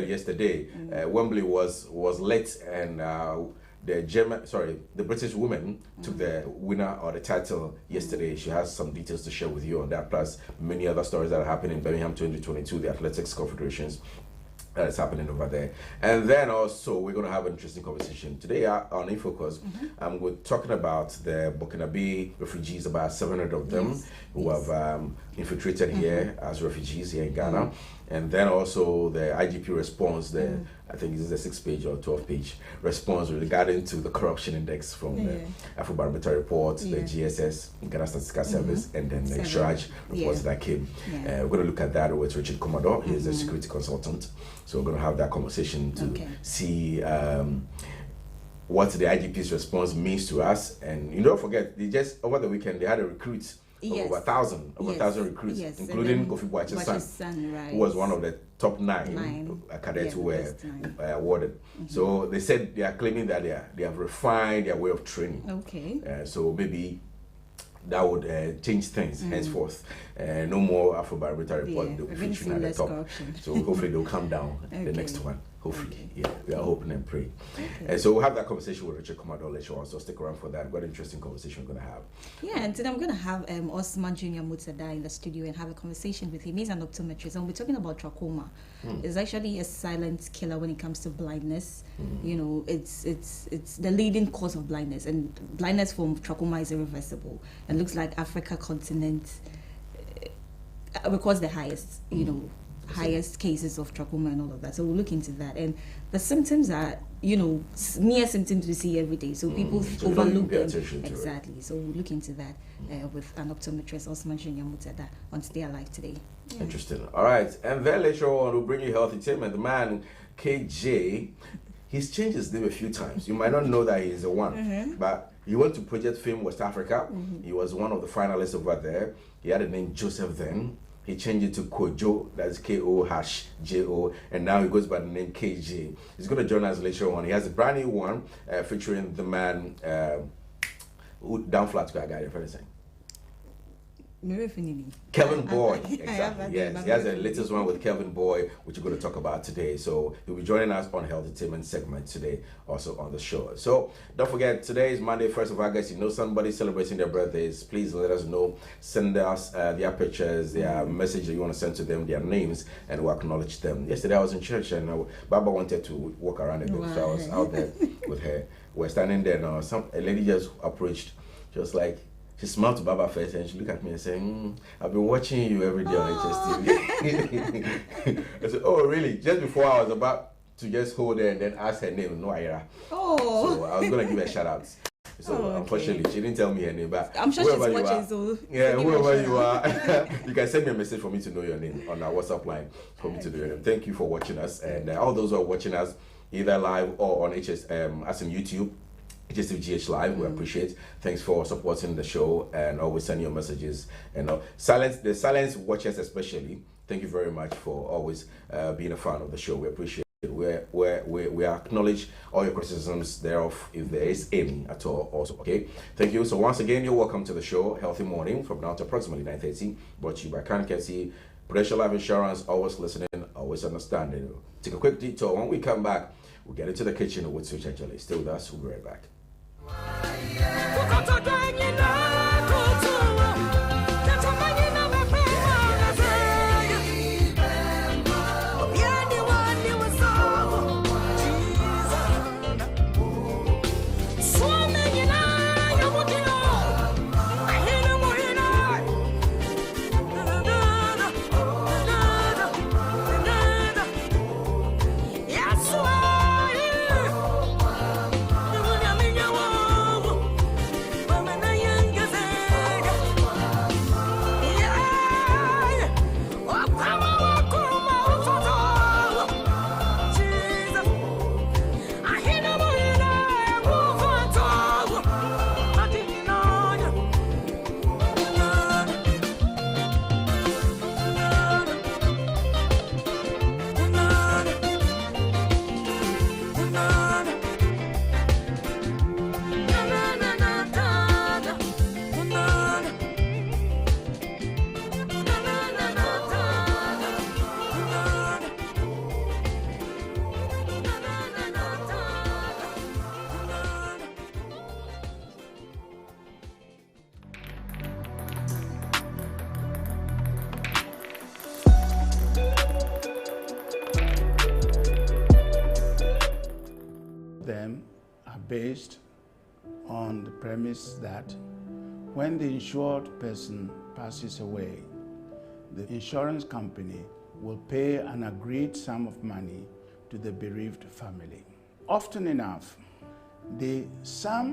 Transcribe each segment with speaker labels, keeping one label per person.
Speaker 1: yesterday, Wembley was lit, and the British woman took the winner or the title yesterday. She has some details to share with you on that, plus many other stories that are happening in Birmingham 2022, the Athletics Confederations. That's happening over there. And then also we're going to have an interesting conversation today on InFocus. We're talking about the Burkinabe refugees, about 700 of them who have infiltrated here as refugees here in Ghana. And then also the IGP response, I think this is a 6-page or 12-page response regarding to the corruption index from the Afrobarometer report, the GSS, Ghana Statistical Service, and then the Shraj reports that came. We're going to look at that with Richard Commodore. He's a security consultant. So we're going to have that conversation to see what the IGP's response means to us. And you don't forget, they just over the weekend they had a recruit over 1,000 recruits, including Kofi Boachi's son, who was one of the top 9 cadets who were awarded. So they said they are claiming that they have refined their way of training. So maybe that would change things henceforth. No more Afrobarometer report. They'll be featuring at the top. Corruption. So hopefully they'll come down the next one. Hopefully, we are hoping and praying. And so we'll have that conversation with Richard Commodore later on. So stick around for that. What an interesting conversation we're going to have.
Speaker 2: Yeah, and today I'm going to have Osman Junior Mutada in the studio and have a conversation with him. He's an optometrist, and we're talking about trachoma. It's actually a silent killer when it comes to blindness. You know, it's the leading cause of blindness, and blindness from trachoma is irreversible. And looks like Africa continent records the highest, highest cases of trachoma and all of that. So we'll look into that. And the symptoms are, near symptoms we see every day. So people overlook them. Exactly. So we'll look into that with an optometrist, Osman Junior Mutada, on Stay Alive today.
Speaker 1: Interesting. All right. And then later on, we'll bring you health entertainment. The man, KJ, he's changed his name a few times. You might not know that he's the one, but he went to Project Fame West Africa. He was one of the finalists over there. He had the name Joseph then. He changed it to Kojo, that's K-O-J-O, and now he goes by the name KJ. He's going to join us later on. He has a brand new one featuring the man, down flat guy, if anything. Kelvin Boy, exactly. Yes, he has the latest one with Kelvin Boy, which we're going to talk about today. So he'll be joining us on Health Entertainment segment today, also on the show. So don't forget, today is Monday, 1st of August. You know somebody celebrating their birthdays, please let us know. Send us their pictures, their message that you want to send to them, their names, and we'll acknowledge them. Yesterday I was in church and Baba wanted to walk around a bit, so I was out there with her. We're standing there now. A lady just approached, just like, she smiled to Baba first and she looked at me and said, I've been watching you every day on Hstv. I said, oh, really? Just before I was about to just hold her and then ask her name, Noira. So I was going to give her a shout out. So unfortunately, she didn't tell me her name, but
Speaker 2: I'm sure she's watching. So
Speaker 1: whoever you are, you can send me a message for me to know your name on our WhatsApp line for me to know your name. Thank you for watching us, and all those who are watching us either live or on as in YouTube. Hstv GH Live, we appreciate. Thanks for supporting the show and always sending your messages. And the silence watchers especially, thank you very much for always being a fan of the show. We appreciate it. We acknowledge all your criticisms thereof, if there is any at all also. Okay, thank you. So once again, you're welcome to the show, Healthy Morning, from now to approximately 9:30, brought to you by Khan Kelsey, Prudential Life Insurance, always listening, always understanding. Take a quick detour. When we come back, we'll get into the kitchen with Switch Actually. Stay with us, we'll be right back.
Speaker 3: them are based on the premise that when the insured person passes away, the insurance company will pay an agreed sum of money to the bereaved family. Often enough, the sum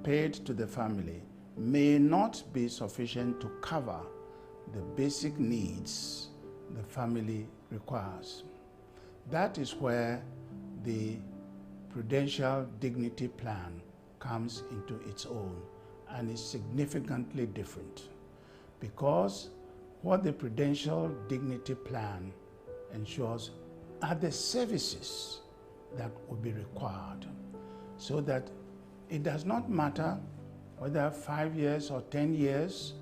Speaker 3: paid to the family may not be sufficient to cover the basic needs the family requires. That is where the Prudential Dignity Plan comes into its own and is significantly different, because what the Prudential Dignity Plan ensures are the services that will be required, so that it does not matter whether 5 years or 10 years